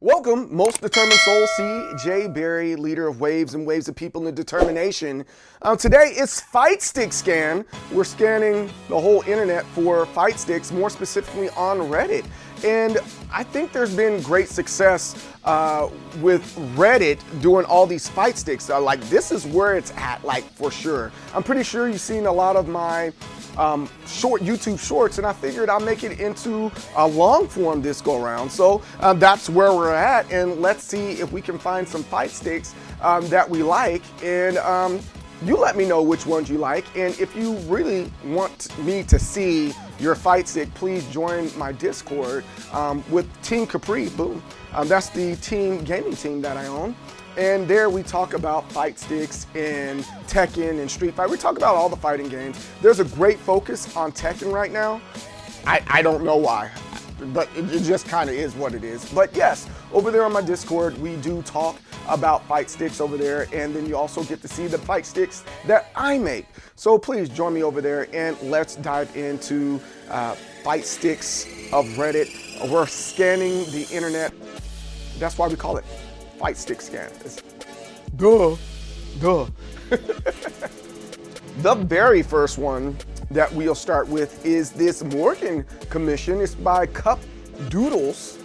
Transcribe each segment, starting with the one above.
Welcome, most determined soul, C.J. Berry, leader of waves and waves of people in determination. Today it's Fight Stick Scan. We're scanning the whole internet for fight sticks, more specifically on Reddit. And I think there's been great success with Reddit doing all these fight sticks. Like, this is where it's at, like, for sure. I'm pretty sure you've seen a lot of my short YouTube shorts, and I figured I'll make it into a long form this go around. So that's where we're at, and let's see if we can find some fight sticks that we like, and you let me know which ones you like. And if you really want me to see your fight stick, please join my Discord with Team Capri. Boom. That's the gaming team that I own. And there we talk about fight sticks and Tekken and Street Fighter. We talk about all the fighting games. There's a great focus on Tekken right now. I don't know why, but it just kind of is what it is. But yes, over there on my Discord, we do talk about fight sticks over there. And then you also get to see the fight sticks that I make. So please join me over there and let's dive into fight sticks of Reddit. We're scanning the internet. That's why we call it Fight Stick Scan. Duh. The very first one that we'll start with is this Morgan commission. It's by Cup Doodles.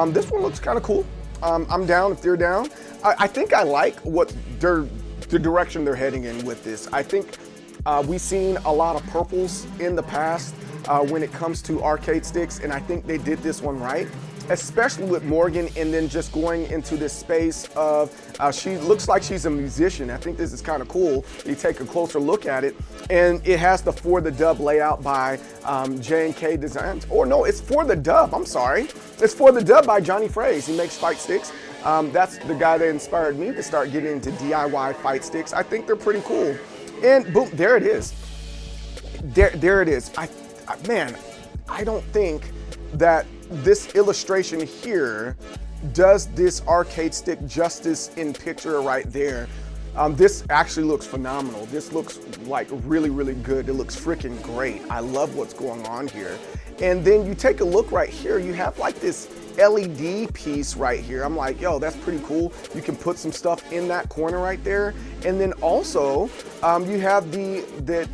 This one looks kind of cool. I'm down if they're down. I think I like what the direction they're heading in with this. I think we've seen a lot of purples in the past when it comes to arcade sticks, and I think they did this one right. Especially with Morgan, and then just going into this space of, she looks like she's a musician. I think this is kind of cool. You take a closer look at it, and it has the For the Dub layout by J&K Designs. Or no, it's For the Dub, I'm sorry. It's For the Dub by Johnny Fraze. He makes fight sticks. That's the guy that inspired me to start getting into DIY fight sticks. I think they're pretty cool. And boom, there it is. There it is. Man, I don't think that this illustration here does this arcade stick justice in picture right there. This actually looks phenomenal. This looks like really, really good. It looks freaking great. I love what's going on here. And then you take a look right here, you have like this LED piece right here. I'm like, yo, that's pretty cool. You can put some stuff in that corner right there. And then also, you have the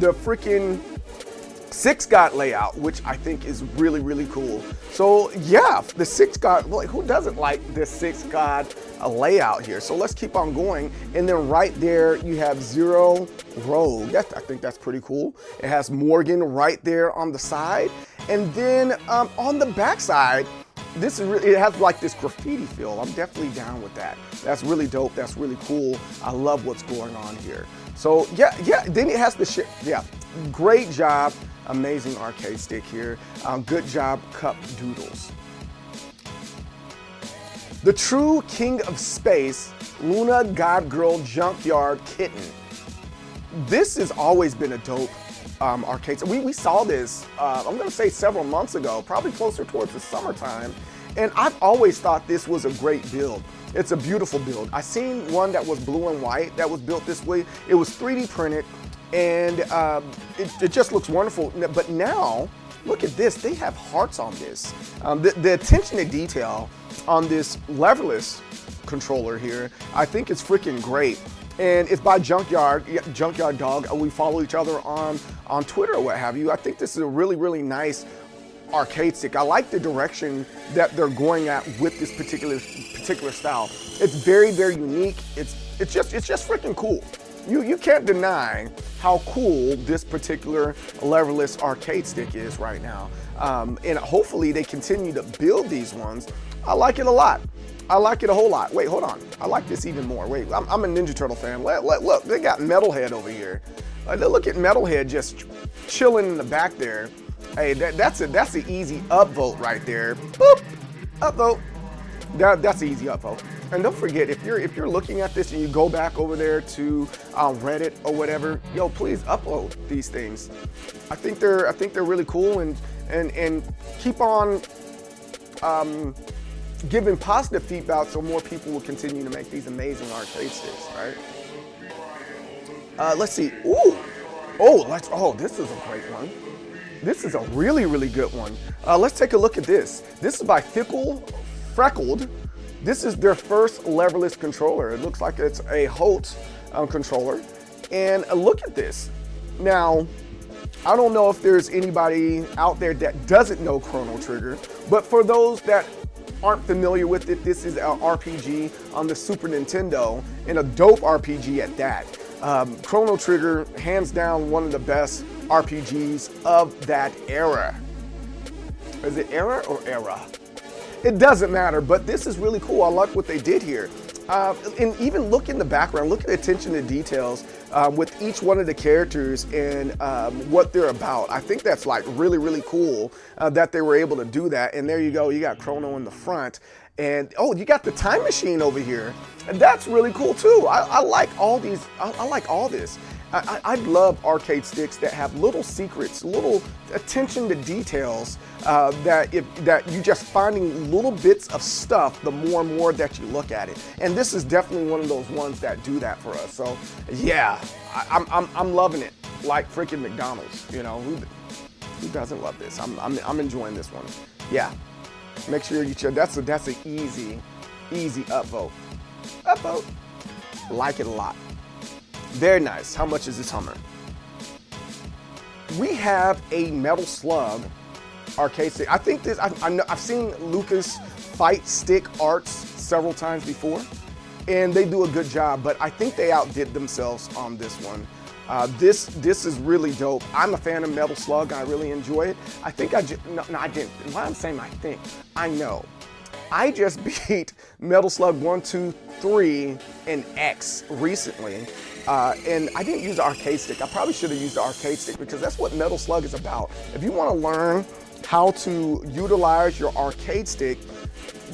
freaking Six God layout, which I think is really, really cool. So yeah, the Six God, like, who doesn't like this Six God layout here? So let's keep on going. And then right there, you have Zero Rogue. I think that's pretty cool. It has Morgan right there on the side. And then on the back side, this is really, it has like this graffiti feel. I'm definitely down with that. That's really dope. That's really cool. I love what's going on here. So yeah. Then it has the shit. Yeah, great job. Amazing arcade stick here. Good job, Cup Doodles. The True King of Space, Luna God Girl Junkyard Kitten. This has always been a dope arcade. We saw this, I'm gonna say several months ago, probably closer towards the summertime. And I've always thought this was a great build. It's a beautiful build. I seen one that was blue and white that was built this way. It was 3D printed. And it just looks wonderful. But now, look at this. They have hearts on this. The attention to detail on this leverless controller here, I think it's freaking great. And it's by Junkyard Dog. We follow each other on Twitter or what have you. I think this is a really, really nice arcade stick. I like the direction that they're going at with this particular style. It's very, very unique. It's just freaking cool. You can't deny how cool this particular leverless arcade stick is right now. And hopefully they continue to build these ones. I like it a lot. I like it a whole lot. Wait, hold on. I like this even more. Wait, I'm a Ninja Turtle fan. Look, they got Metalhead over here. Look at Metalhead just chilling in the back there. Hey, that's an easy upvote right there. Boop, upvote. That's an easy upvote. And don't forget, if you're looking at this and you go back over there to Reddit or whatever, yo, please upload these things. I think they're really cool, and keep on giving positive feedback so more people will continue to make these amazing arcade sticks, right? Let's see. This is a great one. This is a really, really good one. Let's take a look at this. This is by Fickle freckled. This is their first leverless controller. It looks like it's a Holt controller. And look at this. Now, I don't know if there's anybody out there that doesn't know Chrono Trigger, but for those that aren't familiar with it, this is an RPG on the Super Nintendo, and a dope RPG at that. Chrono Trigger, hands down, one of the best RPGs of that era. Is it era or era? It doesn't matter, but this is really cool. I like what they did here. And even look in the background, look at the attention to details with each one of the characters and what they're about. I think that's like really, really cool that they were able to do that. And there you go, you got Chrono in the front. And oh, you got the time machine over here. And that's really cool too. I like all these, I like all this. I love arcade sticks that have little secrets, little attention to details that you just finding little bits of stuff the more and more that you look at it. And this is definitely one of those ones that do that for us. So yeah, I'm loving it like freaking McDonald's. You know, who doesn't love this? I'm enjoying this one. Yeah, make sure you check. That's an easy upvote. Upvote. Like it a lot. Very nice. How much is this Hummer? We have a Metal Slug arcade stick. I think this, I've seen Lucas fight stick arts several times before, and they do a good job, but I think they outdid themselves on this one. This is really dope. I'm a fan of Metal Slug. I really enjoy it. I think I didn't. Why I'm saying I think, I know. I just beat Metal Slug 1, 2, 3, and X recently. And I didn't use the arcade stick. I probably should have used the arcade stick because that's what Metal Slug is about. If you want to learn how to utilize your arcade stick,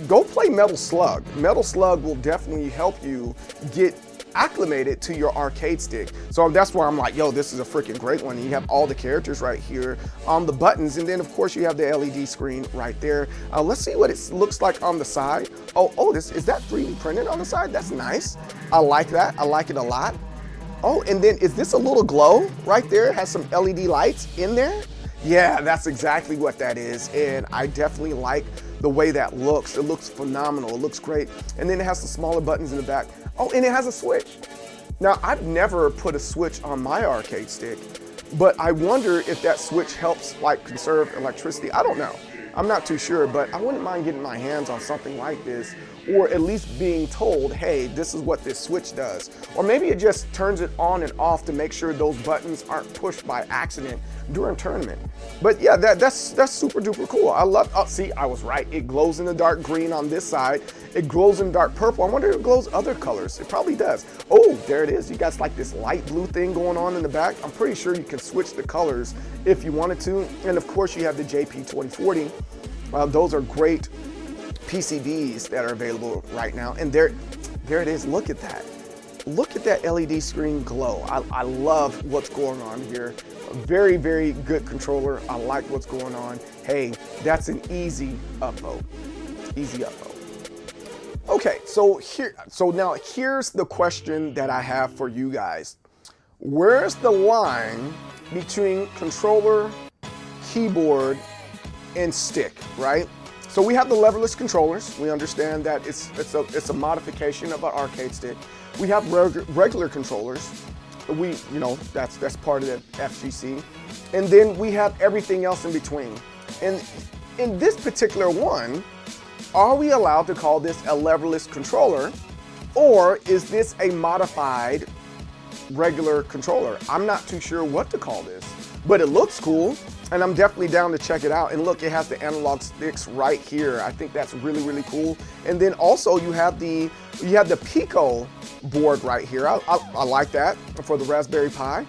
go play Metal Slug. Metal Slug will definitely help you get acclimated to your arcade stick. So that's why I'm like, yo, this is a freaking great one. You have all the characters right here on the buttons, and then of course you have the LED screen right there. Let's see what it looks like on the side. Oh, this is that 3D printed on the side? That's nice. I like that. I like it a lot. Oh, and then is this a little glow right there? It has some LED lights in there. Yeah, that's exactly what that is. And I definitely like the way that looks. It looks phenomenal. It looks great. And then it has the smaller buttons in the back. Oh, and it has a switch. Now, I've never put a switch on my arcade stick, but I wonder if that switch helps like conserve electricity. I don't know. I'm not too sure, but I wouldn't mind getting my hands on something like this, or at least being told, hey, this is what this switch does. Or maybe it just turns it on and off to make sure those buttons aren't pushed by accident during tournament. But yeah, that's super duper cool. I love, oh, see, I was right. It glows in the dark green on this side. It glows in dark purple. I wonder if it glows other colors. It probably does. Oh, there it is. You got like this light blue thing going on in the back. I'm pretty sure you can switch the colors if you wanted to. And of course you have the JP2040. Those are great PCBs that are available right now. And there it is. Look at that. Look at that LED screen glow. I love what's going on here. A very, very good controller. I like what's going on. Hey, that's an easy upvote. Easy upvote. Okay, so now here's the question that I have for you guys. Where's the line between controller, keyboard, and stick, right? So we have the leverless controllers. We understand that it's a modification of an arcade stick. We have regular controllers. That's part of the FGC. And then we have everything else in between. And in this particular one, are we allowed to call this a leverless controller, or is this a modified regular controller? I'm not too sure what to call this, but it looks cool. And I'm definitely down to check it out. And look, it has the analog sticks right here. I think that's really, really cool. And then also you have the Pico board right here. I like that for the Raspberry Pi.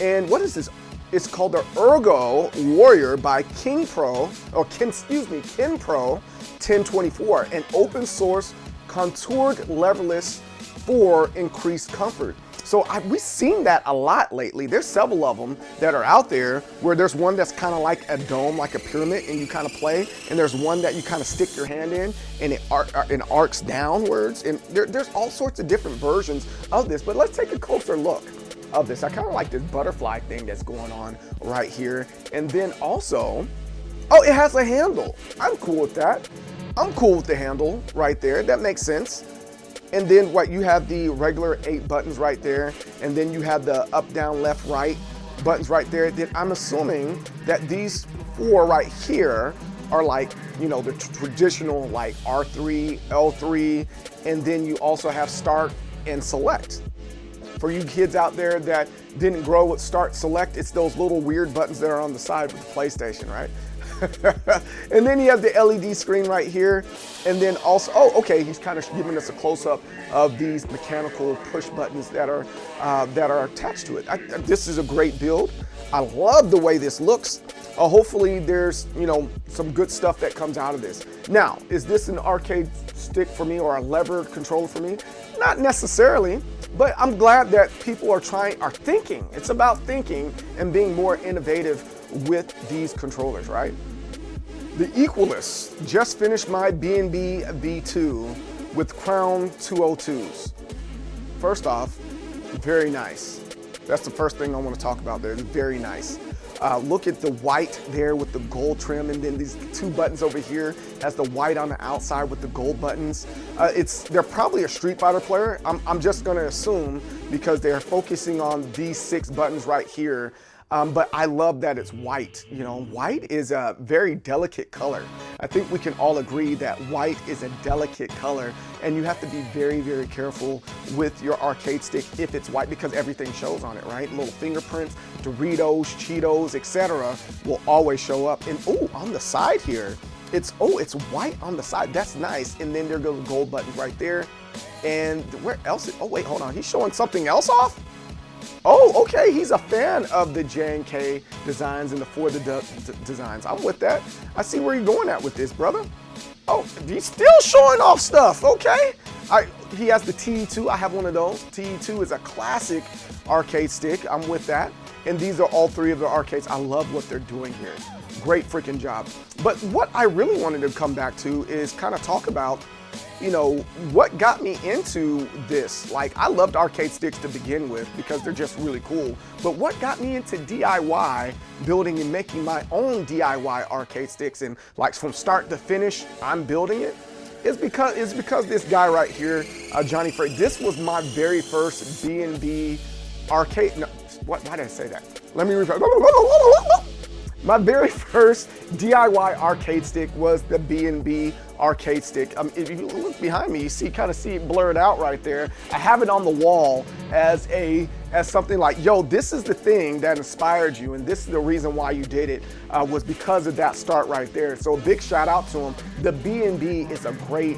And what is this? It's called the Ergo Warrior by Kinpro 1024, an open source contoured leverless for increased comfort. So we've seen that a lot lately. There's several of them that are out there where there's one that's kind of like a dome, like a pyramid, and you kind of play. And there's one that you kind of stick your hand in and it arcs downwards. And there's all sorts of different versions of this. But let's take a closer look of this. I kind of like this butterfly thing that's going on right here. And then also, oh, it has a handle. I'm cool with that. I'm cool with the handle right there. That makes sense. And then what, you have the regular 8 buttons right there, and then you have the up, down, left, right buttons right there. Then I'm assuming that these 4 right here are like, you know, the traditional like R3, L3, and then you also have start and select. For you kids out there that didn't grow with start, select, it's those little weird buttons that are on the side with the PlayStation, right? And then you have the LED screen right here. And then also, oh, okay, he's kind of giving us a close-up of these mechanical push buttons that are attached to it. This is a great build. I love the way this looks. Hopefully there's, you know, some good stuff that comes out of this. Now, is this an arcade stick for me or a levered controller for me? Not necessarily, but I'm glad that people are thinking. It's about thinking and being more innovative with these controllers, right? The Equalist. Just finished my B&B V2 with Crown 202s. First off, very nice. That's the first thing I want to talk about there. It's very nice. Look at the white there with the gold trim, and then these 2 buttons over here has the white on the outside with the gold buttons. They're probably a Street Fighter player. I'm just gonna assume because they're focusing on these 6 buttons right here. But I love that it's white. You know, white is a very delicate color. I think we can all agree that white is a delicate color, and you have to be very, very careful with your arcade stick if it's white, because everything shows on it, right? Little fingerprints, Doritos, Cheetos, etc. will always show up. And oh, on the side here, it's white on the side. That's nice. And then there goes the gold buttons right there. And where else? Oh wait, hold on. He's showing something else off? Oh, okay, he's a fan of the J&K designs and the For the designs. I'm with that. I see where you're going at with this, brother. Oh, he's still showing off stuff, okay. He has the TE2, I have one of those. TE2 is a classic arcade stick, I'm with that. And these are all 3 of the arcades. I love what they're doing here. Great freaking job. But what I really wanted to come back to is kind of talk about, you know, what got me into this. Like, I loved arcade sticks to begin with because they're just really cool. But what got me into DIY, building and making my own DIY arcade sticks, and like from start to finish, I'm building it, is because this guy right here, Johnny Frey, this was my very first B&B arcade. No, why did I say that? Let me repeat. My very first DIY arcade stick was the B&B arcade stick. If you look behind me, you kind of see it blurred out right there. I have it on the wall as something like, yo, this is the thing that inspired you, and this is the reason why you did it, was because of that start right there. So a big shout out to him. The B&B is a great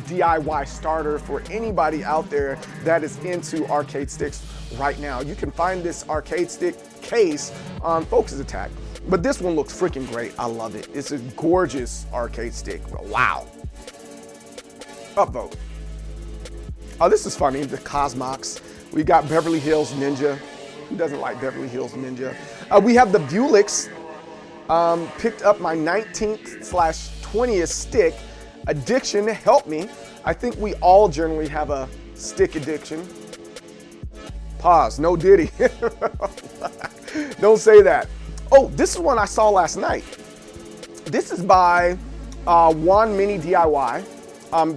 DIY starter for anybody out there that is into arcade sticks right now. You can find this arcade stick case on Focus Attack. But this one looks freaking great. I love it. It's a gorgeous arcade stick. Wow. Upvote. Oh, this is funny. The Cosmox. We got Beverly Hills Ninja. Who doesn't like Beverly Hills Ninja? We have the Bulicks. Picked up my 19th/20th stick. Addiction helped me. I think we all generally have a stick addiction. Pause. No Diddy. Don't say that. Oh, this is one I saw last night. This is by One Mini DIY.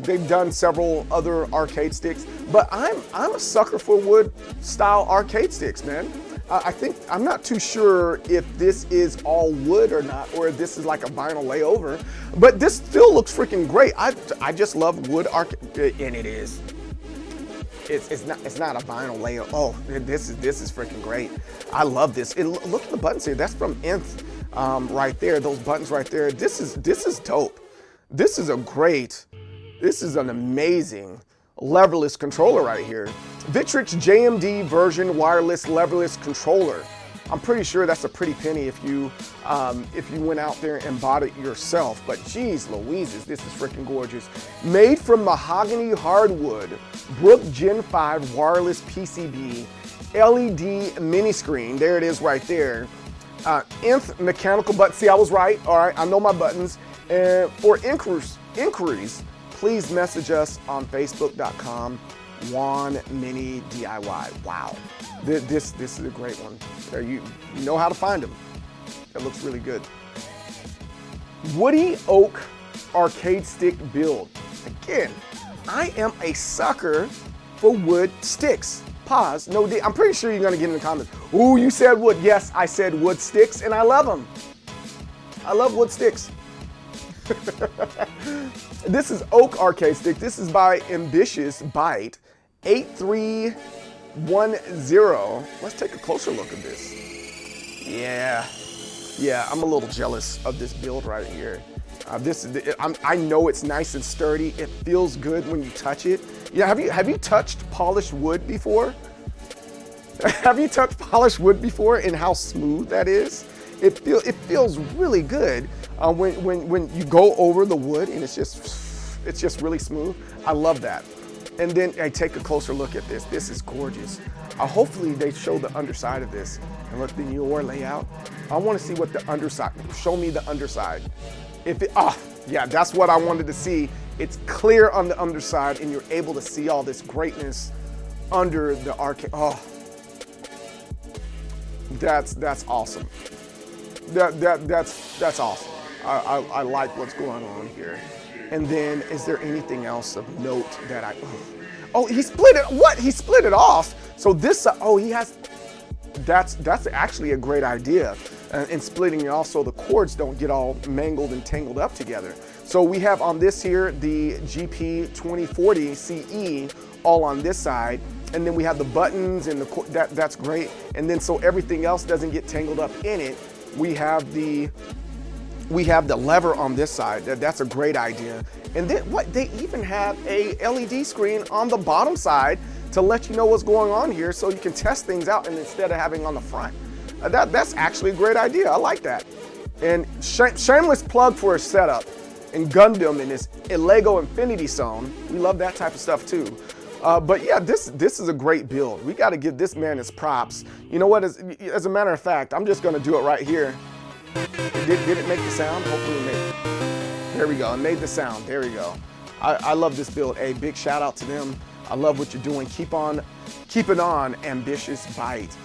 They've done several other arcade sticks, but I'm a sucker for wood-style arcade sticks, man. I'm not too sure if this is all wood or not, or if this is like a vinyl layover, but this still looks freaking great. I just love wood arcade, and it is. It's not a vinyl layover. Oh, this is freaking great. I love this. Look at the buttons here. That's from Nth right there. Those buttons right there. This is dope. This is an amazing leverless controller right here. Victrix JMD version wireless leverless controller. I'm pretty sure that's a pretty penny if you went out there and bought it yourself. But geez Louises, this is freaking gorgeous. Made from mahogany hardwood, Brook Gen 5 wireless PCB, LED mini screen. There it is right there. Nth mechanical button. See, I was right. All right, I know my buttons. And for inquiries, please message us on Facebook.com. One Mini DIY. Wow, this is a great one. You know how to find them. It looks really good. Woody Oak arcade stick build. Again, I am a sucker for wood sticks. Pause. No, I'm pretty sure you're gonna get in the comments, ooh, you said wood. Yes, I said wood sticks, and I love them. I love wood sticks. This is oak arcade stick. This is by Ambitious Bite 8310. Let's take a closer look at this. Yeah, I'm a little jealous of this build right here. I know it's nice and sturdy. It feels good when you touch it. Yeah, have you touched polished wood before? Have you touched polished wood before and how smooth that is? It feels really good when you go over the wood and it's just really smooth. I love that. And then I take a closer look at this. This is gorgeous. Hopefully they show the underside of this. And look, the your layout. I want to see what the underside. Show me the underside. Yeah, that's what I wanted to see. It's clear on the underside, and you're able to see all this greatness under the arcade. Oh, that's awesome. That's awesome. I like what's going on here. And then, is there anything else of note that oh, he split it. What? He split it off. So this. Oh, he has. That's actually a great idea. And splitting it off so the cords don't get all mangled and tangled up together. So we have on this here the GP 2040 CE all on this side, and then we have the buttons and that's great. And then so everything else doesn't get tangled up in it, we have the lever on this side. That's a great idea. And then what, they even have a LED screen on the bottom side to let you know what's going on here, so you can test things out, and instead of having on the front. That's actually a great idea. I like that. And shameless plug for a setup in Gundam and this Lego Infinity Zone. We love that type of stuff too. But yeah, this is a great build. We got to give this man his props. You know what? As a matter of fact, I'm just going to do it right here. Did it make the sound? Hopefully it made it. There we go. It made the sound. There we go. I love this build. A big shout out to them. I love what you're doing. Keep it on, Ambitious Bite.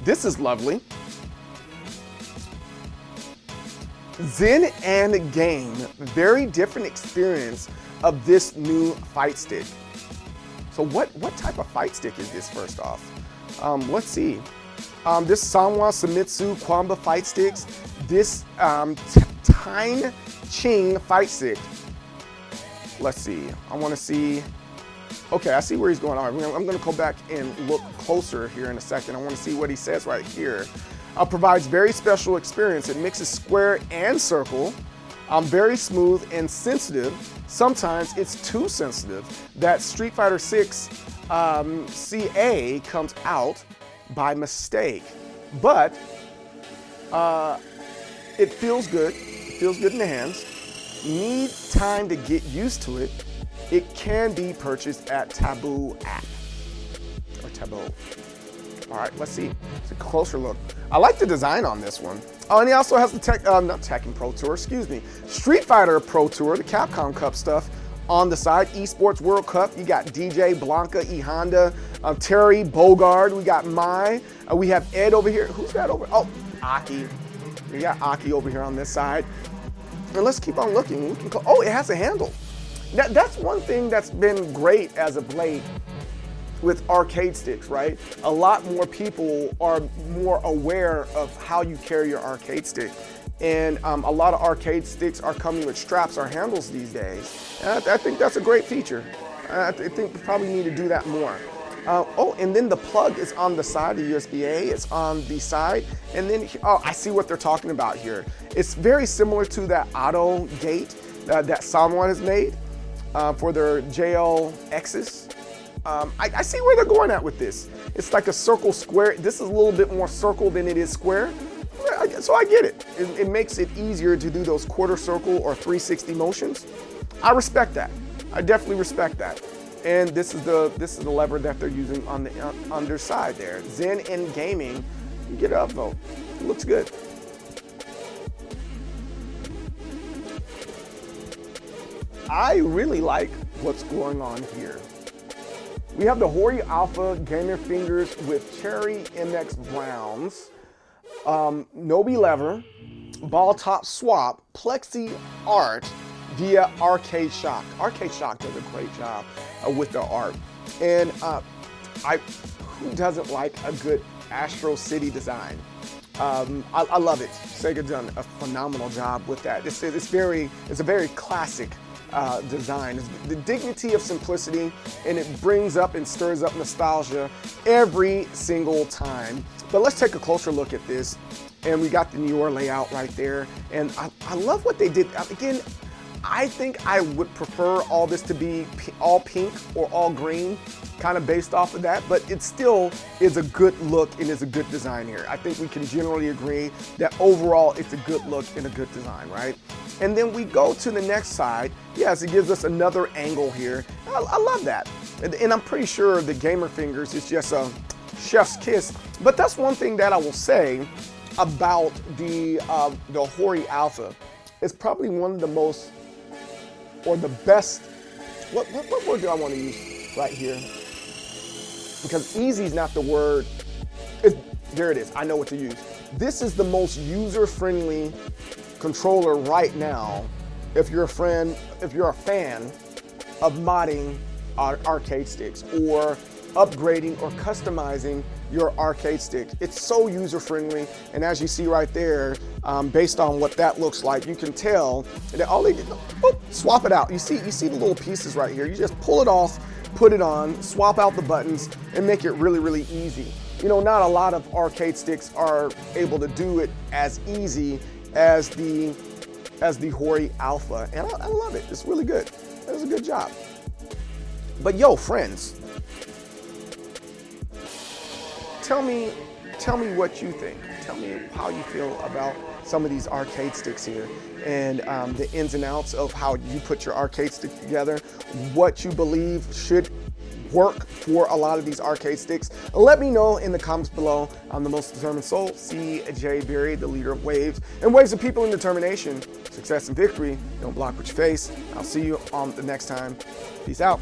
This is lovely. Zen and Game, very different experience of this new fight stick. So what type of fight stick is this first off? Let's see. This Sanwa Samitsu Kwamba fight sticks, this Tyne Ching fight stick. Let's see, I wanna see. Okay, I see where he's going. All right, I'm going to go back and look closer here in a second. I want to see what he says right here. Provides very special experience. It mixes square and circle. Very smooth and sensitive. Sometimes it's too sensitive. That Street Fighter 6 CA comes out by mistake. But it feels good. It feels good in the hands. Need time to get used to it. It can be purchased at Taboo app, or Taboo. All right, let's see. It's a closer look. I like the design on this one. Oh, and he also has the not Tekken Pro Tour, excuse me. Street Fighter Pro Tour, the Capcom Cup stuff on the side. Esports World Cup, you got DJ, Blanca, E Honda, Terry, Bogard, we got Mai. We have Ed over here. Who's that over? Oh, Aki. We got Aki over here on this side. And let's keep on looking. Oh, it has a handle. That's one thing that's been great as of late with arcade sticks, right? A lot more people are more aware of how you carry your arcade stick. And a lot of arcade sticks are coming with straps or handles these days. And I think that's a great feature. I think we probably need to do that more. Oh, and then the plug is on the side, the USB-A, it's on the side. And then, oh, I see what they're talking about here. It's very similar to that auto gate that Sanwa has made. For their JLXs. I see where they're going at with this. It's like a circle square. This is a little bit more circle than it is square. So I get it. It makes it easier to do those quarter circle or 360 motions. I respect that. I definitely respect that. And this is the lever that they're using on the underside there. Zen and Gaming. You get an upvote. It looks good. I really like what's going on here. We have the Hori Alpha Gamer Fingers with Cherry MX Browns, Nobi lever, ball top swap, plexi art via Arcade Shock. Arcade Shock does a great job with the art. And who doesn't like a good Astro City design? I love it. Sega done a phenomenal job with that. It's a very classic design. It's the dignity of simplicity, and it brings up and stirs up nostalgia every single time. But let's take a closer look at this. And we got the newer layout right there. And I love what they did. Again, I think I would prefer all this to be all pink or all green, kind of based off of that, but it still is a good look and is a good design here. I think we can generally agree that overall it's a good look and a good design, right? And then we go to the next side. Yes, it gives us another angle here. I love that. And I'm pretty sure the Gamer Fingers is just a chef's kiss, but that's one thing that I will say about the Hori Alpha. It's probably one of the most, or the best, what word do I want to use right here? Because easy is not the word. There it is, I know what to use. This is the most user-friendly controller right now if you're a fan of modding arcade sticks or upgrading or customizing your arcade stick. It's so user-friendly, and as you see right there, based on what that looks like, you can tell that all they did, swap it out. You see the little pieces right here. You just pull it off, put it on, swap out the buttons, and make it really, really easy. You know, not a lot of arcade sticks are able to do it as easy as the Hori Alpha, and I love it. It's really good. It does a good job. But yo, friends, tell me what you think. Tell me how you feel about some of these arcade sticks here, and the ins and outs of how you put your arcade stick together, what you believe should work for a lot of these arcade sticks. Let me know in the comments below. I'm the most determined soul, CJ Berry, the leader of Waves, and Waves of people in determination, success and victory. Don't block with your face. I'll see you on the next time. Peace out.